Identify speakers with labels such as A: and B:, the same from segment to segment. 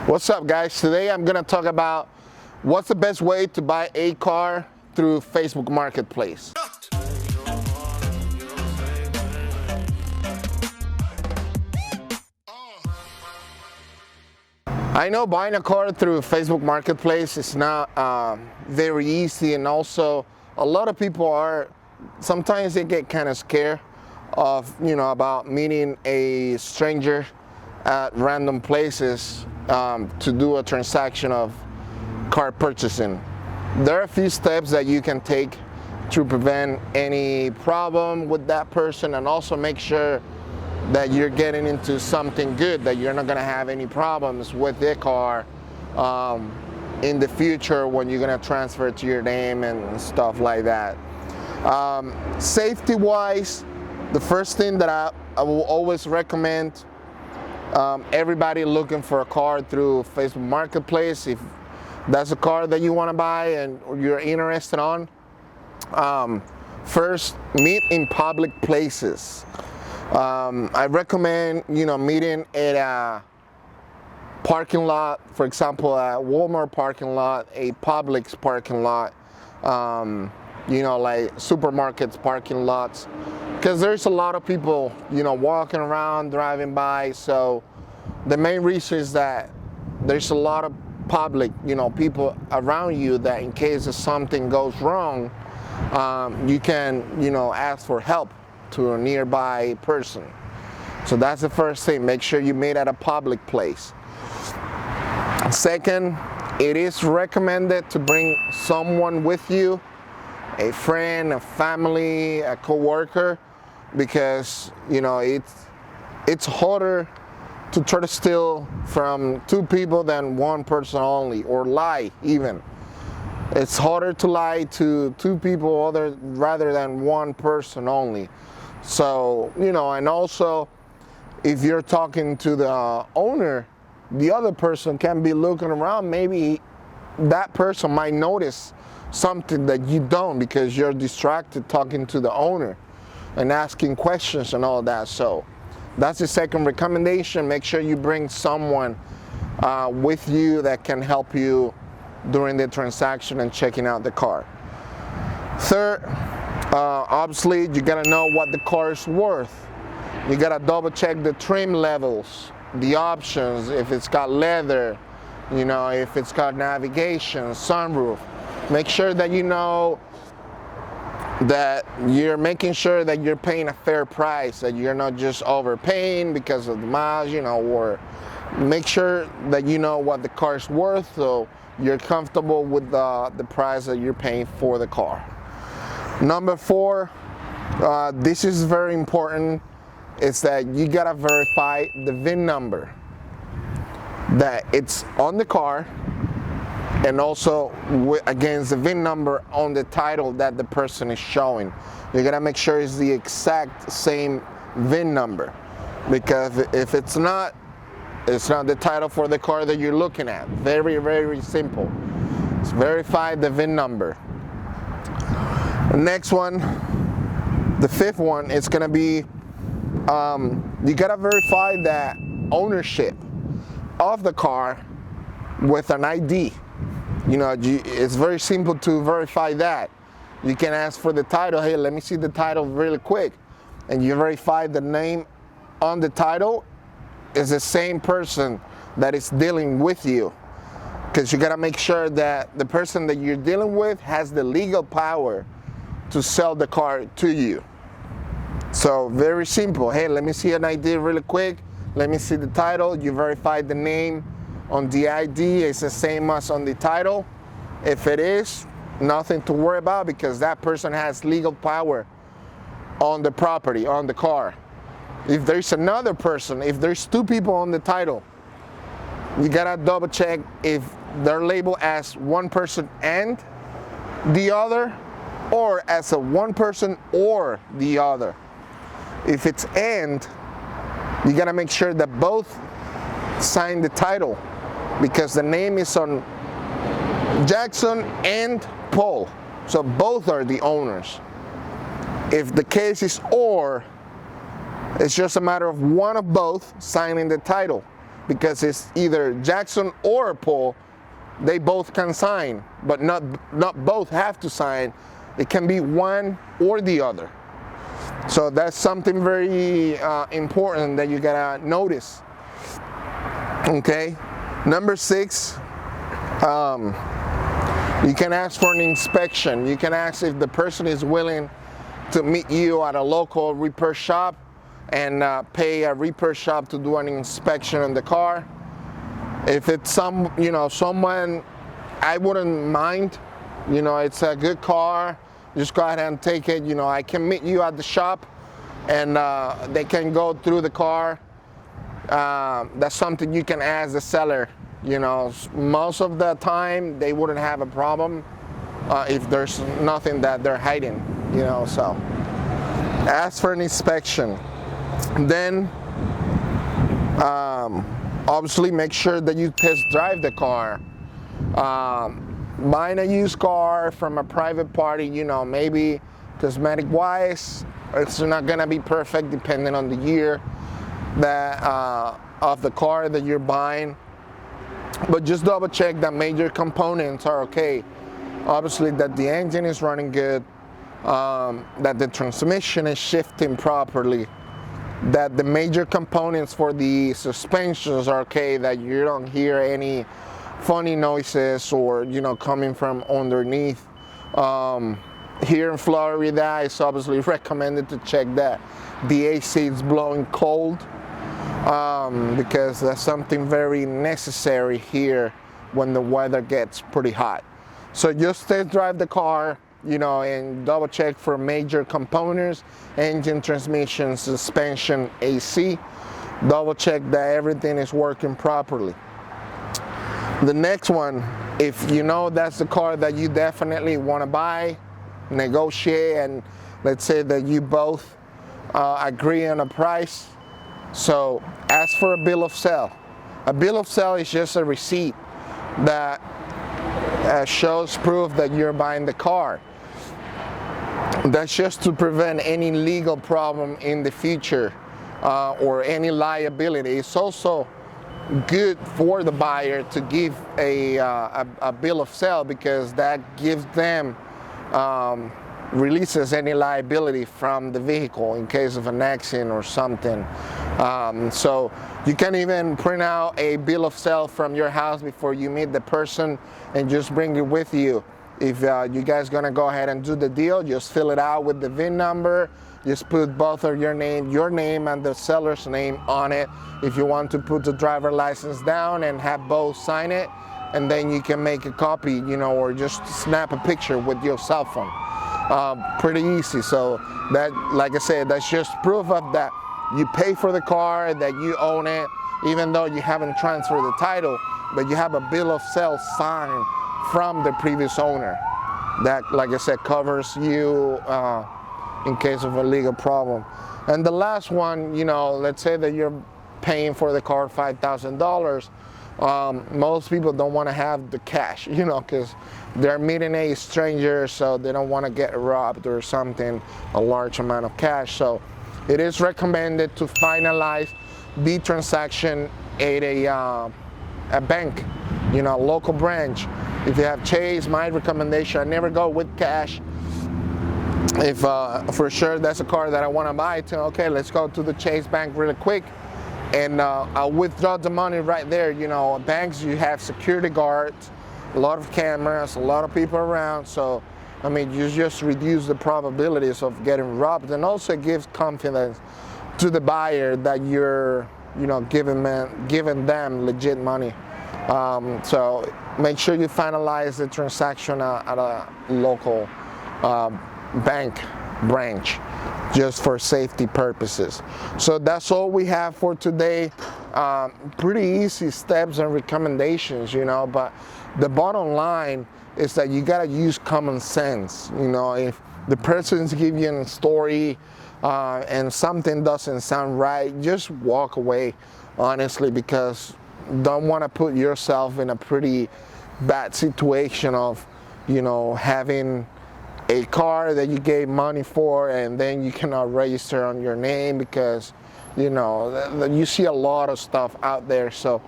A: What's up, guys? Today I'm gonna talk about what's the best way to buy a car through Facebook Marketplace. I know buying a car through Facebook Marketplace is not very easy, and also a lot of people sometimes they get kind of scared of, about meeting a stranger at random places to do a transaction of car purchasing. There are a few steps that you can take to prevent any problem with that person, and also make sure that you're getting into something good, that you're not going to have any problems with the car in the future when you're going to transfer it to your name and stuff like that. Safety wise, the first thing that I will always recommend everybody looking for a car through Facebook Marketplace, if that's a car that you want to buy and you're interested on, first, meet in public places. I recommend meeting at a parking lot, for example a Walmart parking lot, a Publix parking lot, like supermarkets parking lots, because there's a lot of people walking around, driving by. So the main reason is that there's a lot of public people around you, that in case if something goes wrong, you can ask for help to a nearby person. So that's the first thing. Make sure you meet at a public place. Second, it is recommended to bring someone with you, a friend, a family, a coworker, because it's harder to try to steal from two people than one person only, or lie even. It's harder to lie to two people rather than one person only. So, and also if you're talking to the owner, the other person can be looking around. Maybe that person might notice something that you don't, because you're distracted talking to the owner and asking questions and all that. So that's the second recommendation. Make sure you bring someone with you that can help you during the transaction and checking out the car. Third, obviously you gotta know what the car is worth. You gotta double check the trim levels, the options, if it's got leather, if it's got navigation, sunroof. Make sure that that you're making sure that you're paying a fair price, that you're not just overpaying because of the miles, or make sure that you know what the car is worth, so you're comfortable with the price that you're paying for the car. Number four, this is very important, is that you gotta verify the VIN number, that it's on the car, and also against the VIN number on the title that the person is showing. You gotta make sure it's the exact same VIN number, because if it's not the title for the car that you're looking at. Very, very simple. Just verify the VIN number. The next one, the fifth one, is gonna be you gotta verify that ownership of the car with an ID. It's very simple to verify that. You can ask for the title. Hey, let me see the title really quick, and you verify the name on the title is the same person that is dealing with you, because you gotta make sure that the person that you're dealing with has the legal power to sell the car to you. So very simple. Hey, let me see an ID really quick. Let me see the title. You verify the name on the ID is the same as on the title. If it is, nothing to worry about, because that person has legal power on the property, on the car. If there's another person, if there's two people on the title, you gotta double check if they're labeled as one person and the other, or as a one person or the other. If it's and, you gotta make sure that both sign the title, because the name is on Jackson and Paul, so both are the owners. If the case is or, it's just a matter of one of both signing the title. because it's either Jackson or Paul. They both can sign, but not both have to sign. It can be one or the other. So that's something very important that you gotta notice. Okay, number 6, you can ask for an inspection. You can ask if the person is willing to meet you at a local repair shop and pay a repair shop to do an inspection on the car. If it's someone, I wouldn't mind. It's a good car. Just go ahead and take it. I can meet you at the shop, and they can go through the car. That's something you can ask the seller. Most of the time they wouldn't have a problem if there's nothing that they're hiding. So ask for an inspection. Then obviously make sure that you test drive the car. Buying a used car from a private party, maybe cosmetic wise, it's not gonna be perfect depending on the year that of the car that you're buying. But just double check that major components are okay. Obviously that the engine is running good, that the transmission is shifting properly, that the major components for the suspensions are okay, that you don't hear any funny noises or coming from underneath. Here in Florida, it's obviously recommended to check that the AC is blowing cold, because that's something very necessary here when the weather gets pretty hot. So just test drive the car, and double check for major components: engine, transmission, suspension, AC. Double check that everything is working properly. The next one, if that's the car that you definitely want to buy, negotiate, and let's say that you both agree on a price. So ask for a bill of sale. A bill of sale is just a receipt that shows proof that you're buying the car. That's just to prevent any legal problem in the future or any liability. It's also good for the buyer to give a bill of sale, because that gives them releases any liability from the vehicle in case of an accident or something. So you can even print out a bill of sale from your house before you meet the person and just bring it with you. If you guys gonna go ahead and do the deal, just fill it out with the VIN number. Just put both of your name and the seller's name on it. If you want to put the driver license down and have both sign it, and then you can make a copy, or just snap a picture with your cell phone. Pretty easy. So that, like I said, that's just proof of that you pay for the car, that you own it, even though you haven't transferred the title, but you have a bill of sale signed from the previous owner. That, like I said, covers you in case of a legal problem. And the last one, let's say that you're paying for the car $5,000. Most people don't want to have the cash, because they're meeting a stranger, so they don't want to get robbed or something, a large amount of cash. So it is recommended to finalize the transaction at a bank, local branch. If you have Chase, my recommendation, I never go with cash. If for sure that's a car that I want to buy, okay, let's go to the Chase bank really quick, and I'll withdraw the money right there. Banks, you have security guards, a lot of cameras, a lot of people around, so you just reduce the probabilities of getting robbed, and also it gives confidence to the buyer that you're giving them legit money. So make sure you finalize the transaction at a local bank branch, just for safety purposes. So that's all we have for today. Pretty easy steps and recommendations, but the bottom line is that you gotta use common sense. If the person's giving you a story and something doesn't sound right, just walk away, honestly, because don't want to put yourself in a pretty bad situation of having a car that you gave money for and then you cannot register on your name because You know, you see a lot of stuff out there. So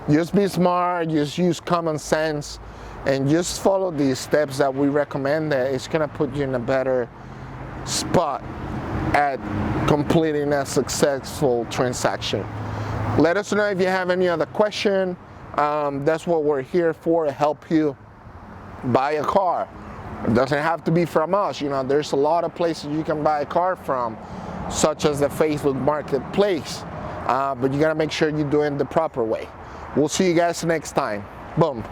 A: just be smart, just use common sense, and just follow these steps that we recommend. That it's gonna put you in a better spot at completing a successful transaction. Let us know if you have any other question. That's what we're here for, to help you buy a car. It doesn't have to be from us. You know, there's a lot of places you can buy a car from, such as the Facebook Marketplace. But you gotta make sure you're doing it the proper way. We'll see you guys next time. Boom.